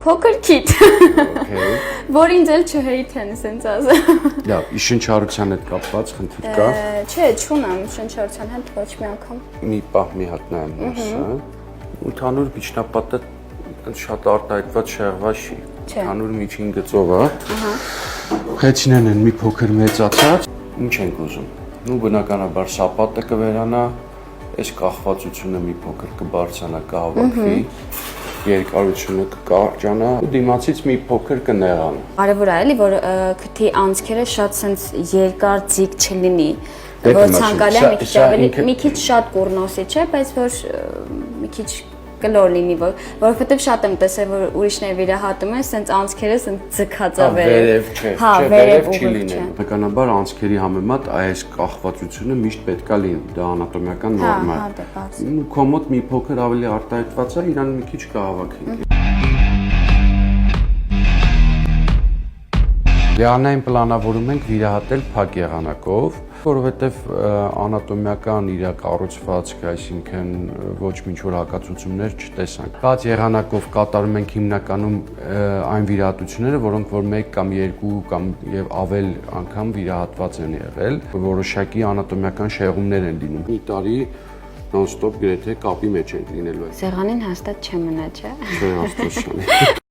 Փոքր քիթ։ Okay. Որին դել չհեյթեն, ասենց ասա։ Լավ, շնչառության հետ կապված խնդիր կա։ Չէ, չունեմ շնչառության հետ ոչ մի անգամ։ Մի պահ մի հատ նայեմ հոսը։ Ընդհանուր միջնապատը շատ արտահայտված շեղված չի։ Ընդհանուր միջին գծով է։ Ահա։ Խեցինեն են մի փոքր մեծացած։ Ինչ ենք ուզում։ Ու բնականաբար սապատը կվերանա, այս կախվածությունը մի փոքր կբարձրանա, կհավաքվի։ Երկարությունը կկարճանա ու դիմացից մի փոքր կնեղանա։ Կարևոր է էլի որ քթի անցքերը շատ sense երկար ձիգ չլինի, որ ցանկալի է մի քիչ ավելի մի քիչ շատ կուրնոսի չէ, բայց որ մի քիչ կլոր լինի, որովհետև շատ եմ տեսել որ ուրիշները վիրահատում են, sense անցքերը sense ձգած է վերև չէ, հա, վերև չի լինելու։ Բնականաբար անցքերի համեմատ այս կախվածությունը միշտ պետքա լինի, դա անատոմիական նորմա է։ Քո մոտ մի փոքր ավելի արտահայտված է, իրան մի քիչ կհավաքենք։ Լիանային պլանավորում ենք վիրահատել փակ եղանակով, որովհետև անատոմիական իր կառուցվածքը, այսինքն ոչ ինչ-որ հակացություններ չտեսանք։ Բաց եղանակով կատարում ենք հիմնականում այն վիրահատությունները, որոնք որ 1 կամ 2 կամ եւ ավել անգամ վիրահատված են եղել, որոշակի անատոմիական շեղումներ են լինում։ Մի տարի նոն-ստոպ գրեթե կապի մեջ ենք լինելու։ Սեղանին հաստատ չմնա, չէ։ Չէ, աստծո շնորհիվ։